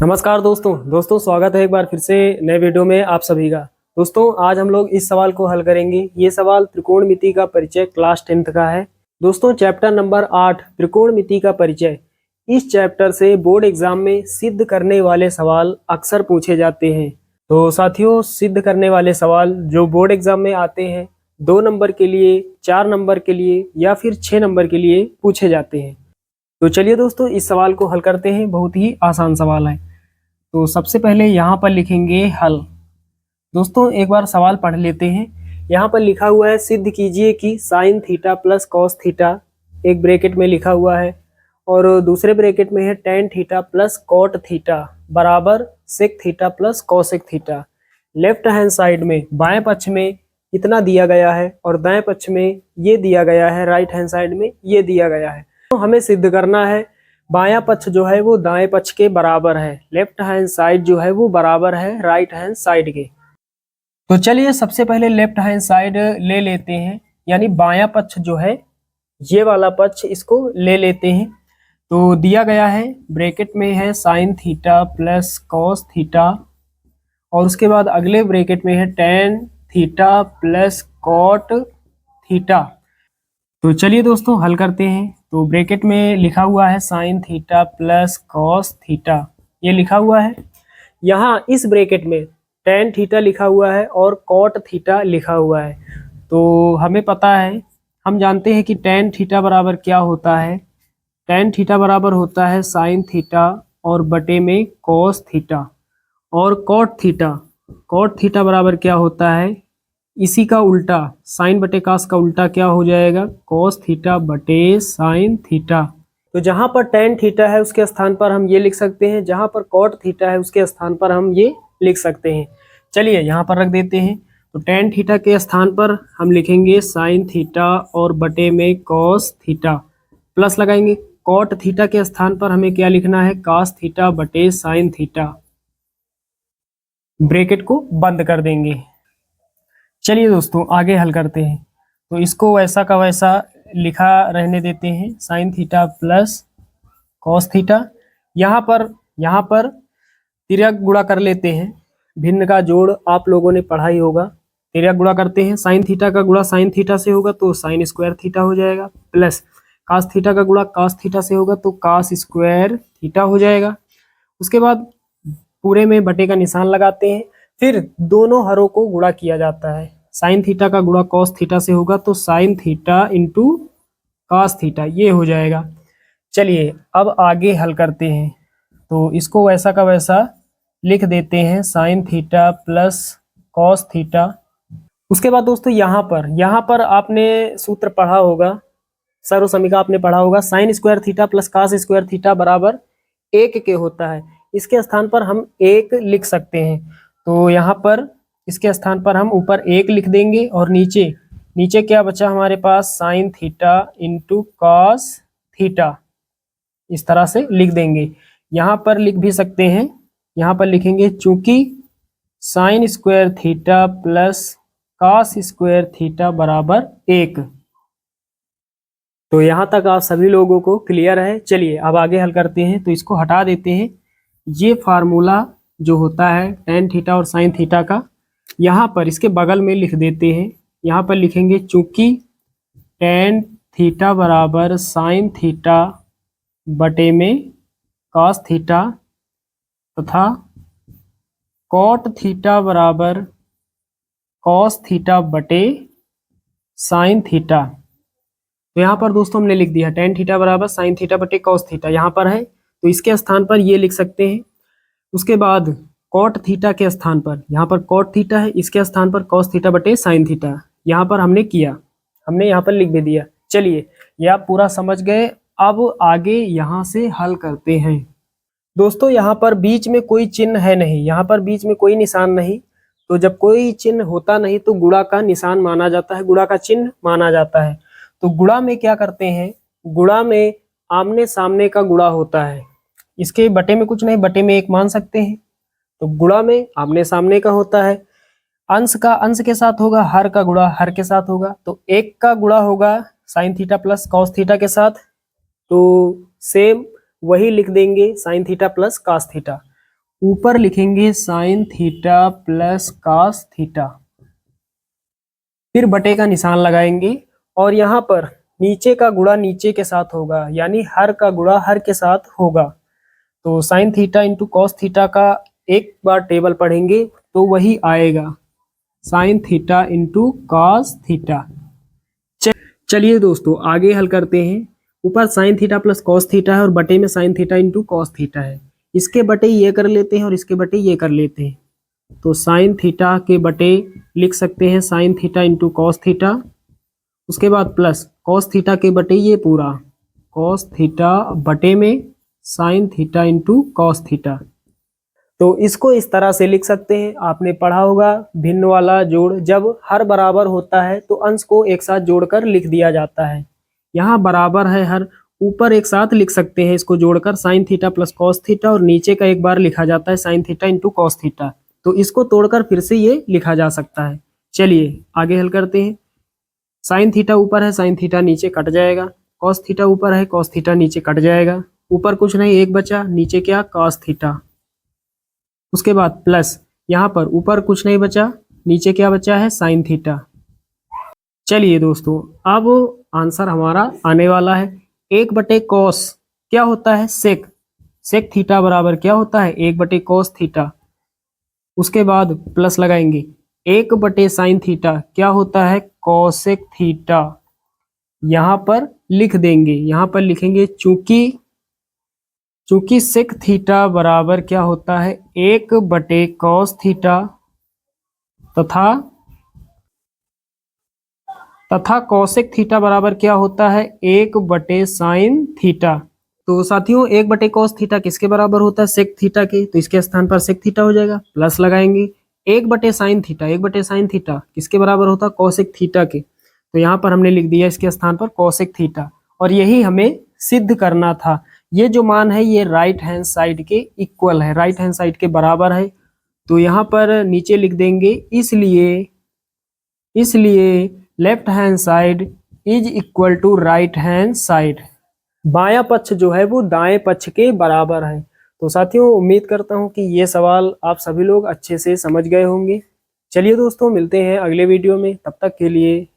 नमस्कार दोस्तों स्वागत है एक बार फिर से नए वीडियो में आप सभी का। दोस्तों आज हम लोग इस सवाल को हल करेंगे। ये सवाल त्रिकोणमिति का परिचय क्लास 10th का है। दोस्तों चैप्टर नंबर 8 त्रिकोणमिति का परिचय। इस चैप्टर से बोर्ड एग्जाम में सिद्ध करने वाले सवाल अक्सर पूछे जाते हैं। तो साथियों, सिद्ध करने वाले सवाल जो बोर्ड एग्जाम में आते हैं 2 नंबर के लिए, 4 नंबर के लिए या फिर 6 नंबर के लिए पूछे जाते हैं। तो चलिए दोस्तों इस सवाल को हल करते हैं। बहुत ही आसान सवाल है। तो सबसे पहले यहाँ पर लिखेंगे हल। दोस्तों एक बार सवाल पढ़ लेते हैं। यहाँ पर लिखा हुआ है सिद्ध कीजिए कि sine theta plus cos theta, एक ब्रैकेट में लिखा हुआ है, और दूसरे ब्रैकेट में है tan theta plus cot theta बराबर sec theta plus cosec theta. Left hand side में बाएं पक्ष में इतना दिया गया है और दाएं पक्ष में ये दिया गया है, राइट हैंड साइड में ये दिया गया है। तो हमें सिद्ध करना है बायां पक्ष जो है वो दाएं पक्ष के बराबर है, लेफ्ट हैंड साइड जो है वो बराबर है राइट हैंड साइड के। तो चलिए सबसे पहले लेफ्ट हैंड साइड ले लेते हैं, यानी बायां पक्ष जो है ये वाला पक्ष इसको ले लेते हैं। तो दिया गया है ब्रैकेट में है sine theta plus cos theta, और उसके बाद अगले ब्रैकेट में है tan theta plus cot theta. तो चलिए दोस्तों हल करते हैं। तो ब्रैकेट में लिखा हुआ है sine theta plus cos theta, ये लिखा हुआ है। यहाँ इस ब्रैकेट में टेन थीटा लिखा हुआ है और कॉट थीटा लिखा हुआ है। तो हमें पता है, हम जानते हैं कि टेन थीटा बराबर क्या होता है। टेन थीटा बराबर होता है साइन थीटा और बटे में कॉस थीटा, और कॉट थीटा बराबर क्या होता है, इसी का उल्टा साइन बटे कास का उल्टा क्या हो जाएगा, कॉस थीटा बटे साइन थीटा। तो जहां पर टेन थीटा है उसके स्थान पर हम ये लिख सकते हैं, जहां पर कॉट थीटा है उसके स्थान पर हम ये लिख सकते हैं। चलिए यहाँ पर रख देते हैं। तो टेन थीटा के स्थान पर हम लिखेंगे साइन थीटा और बटे में कॉस थीटा, प्लस लगाएंगे। कॉट थीटा के स्थान पर हमें क्या लिखना है, कास थीटा बटे साइन थीटा। ब्रैकेट को बंद कर देंगे। चलिए दोस्तों आगे हल करते हैं। तो इसको वैसा का वैसा लिखा रहने देते हैं, sign theta plus cos theta. यहाँ पर तिर्यक गुणा कर लेते हैं। भिन्न का जोड़ आप लोगों ने पढ़ा ही होगा। तिर्यक गुणा करते हैं, साइन थीटा का गुणा साइन थीटा से होगा तो साइन स्क्वायर थीटा हो जाएगा, प्लस कास थीटा का गुणा कास थीटा से होगा तो कास स्क्वायर थीटा हो जाएगा। उसके बाद पूरे में बटे का निशान लगाते हैं, फिर दोनों हरों को गुणा किया जाता है। साइन थीटा का गुणा कॉस थीटा से होगा तो sign theta into cos theta, ये हो जाएगा। चलिए अब आगे हल करते हैं। तो इसको वैसा का वैसा लिख देते हैं, sign theta plus cos theta. उसके बाद दोस्तों यहाँ पर आपने सूत्र पढ़ा होगा, सर्वसमीका आपने पढ़ा होगा, sine square theta plus cos square theta बराबर 1 के होता है। इसके स्थान पर हम 1 लिख सकते हैं। तो यहाँ पर इसके स्थान पर हम ऊपर 1 लिख देंगे और नीचे क्या बचा हमारे पास, sine theta into cos theta, इस तरह से लिख देंगे। यहाँ पर लिख भी सकते हैं, यहाँ पर लिखेंगे चूंकि sine square theta plus cos square theta बराबर 1। तो यहाँ तक आप सभी लोगों को क्लियर है। चलिए अब आगे हल करते हैं। तो इसको हटा देते हैं। ये फार्मूला जो होता है टेन थीटा और साइन थीटा का, यहाँ पर इसके बगल में लिख देते हैं। यहाँ पर लिखेंगे चूंकि टेन थीटा बराबर साइन थीटा बटे में कॉस थीटा तथा कॉट थीटा बराबर कॉस थीटा बटे साइन थीटा। तो यहाँ पर दोस्तों हमने लिख दिया टेन थीटा बराबर साइन थीटा बटे कॉस थीटा, यहाँ पर है तो इसके स्थान पर ये लिख सकते हैं। उसके बाद कॉट थीटा के स्थान पर, यहाँ पर कॉट थीटा है, इसके स्थान पर कॉस थीटा बटे साइन थीटा, यहाँ पर हमने यहाँ पर लिख भी दिया। चलिए ये आप पूरा समझ गए। अब आगे यहाँ से हल करते हैं। दोस्तों यहाँ पर बीच में कोई चिन्ह है नहीं, यहाँ पर बीच में कोई निशान नहीं। तो जब कोई चिन्ह होता नहीं तो गुणा का निशान माना जाता है, गुणा का चिन्ह माना जाता है। तो गुणा में क्या करते हैं, गुणा में आमने सामने का गुणा होता है। इसके बटे में कुछ नहीं, बटे में 1 मान सकते हैं। तो गुणा में आमने सामने का होता है। अंश का अंश के साथ होगा, हर का गुणा हर के साथ होगा। तो 1 का गुणा होगा sign theta plus cos theta के साथ, तो सेम वही लिख देंगे sign theta plus cos theta. ऊपर लिखेंगे sign theta plus cos theta, फिर बटे का निशान लगाएंगे और यहाँ पर नीचे का गुणा नीचे के साथ होगा, यानी हर का गुणा हर के साथ होगा। तो sign theta into cos theta का एक बार टेबल पढ़ेंगे तो वही आएगा, sign theta into cos theta. चलिए दोस्तों आगे हल करते हैं। ऊपर sign theta plus cos theta है और बटे में sign theta into cos theta है। इसके बटे ये कर लेते हैं और इसके बटे ये कर लेते हैं। तो साइन थीटा के बटे लिख सकते हैं sign theta into cos theta, उसके बाद प्लस कॉस थीटा के बटे ये पूरा कॉस थीटा बटे में sign theta into cos theta. तो इसको इस तरह से लिख सकते हैं, आपने पढ़ा होगा भिन्न वाला जोड़, जब हर बराबर होता है तो अंश को एक साथ जोड़कर लिख दिया जाता है। यहाँ बराबर है हर, ऊपर एक साथ लिख सकते हैं इसको जोड़कर sign theta plus cos theta, और नीचे का एक बार लिखा जाता है sine theta into cos theta. तो इसको तोड़कर फिर से ये लिखा जा सकता है। चलिए आगे हल करते हैं। साइन थीटा ऊपर है, साइन थीटा नीचे कट जाएगा, कॉस थीटा ऊपर है, कॉस थीटा नीचे कट जाएगा, ऊपर कुछ नहीं एक बचा, नीचे क्या कॉस थीटा, उसके बाद प्लस यहाँ पर ऊपर कुछ नहीं बचा, नीचे क्या बचा है साइन थीटा। चलिए दोस्तों अब आंसर हमारा आने वाला है। एक बटे कॉस क्या होता है सेक, सेक थीटा बराबर क्या होता है एक बटे कॉस थीटा, उसके बाद प्लस लगाएंगे एक बटे साइन थीटा क्या होता है कॉसेक थीटा, यहाँ पर लिख देंगे, यहाँ पर लिखेंगे चूंकि सेक थीटा बराबर क्या होता है एक बटे कॉस थीटा तथा कॉसेक थीटा बराबर क्या होता है एक बटे साइन थीटा। तो साथियों एक बटे कॉस थीटा किसके बराबर होता है सेक थीटा के, तो इसके स्थान पर सेक थीटा हो जाएगा, प्लस लगाएंगे एक बटे साइन थीटा किसके बराबर होता है कॉसेक थीटा के, तो यहाँ पर हमने लिख दिया इसके स्थान पर कॉसेक थीटा, और यही हमें सिद्ध करना था। ये जो मान है ये राइट हैंड साइड के इक्वल है, राइट हैंड साइड के बराबर है, तो यहाँ पर नीचे लिख देंगे इसलिए left hand side is equal to right hand side, बायां पक्ष जो है वो दाएं पक्ष के बराबर है। तो साथियों उम्मीद करता हूं कि ये सवाल आप सभी लोग अच्छे से समझ गए होंगे। चलिए दोस्तों मिलते हैं अगले वीडियो में, तब तक के लिए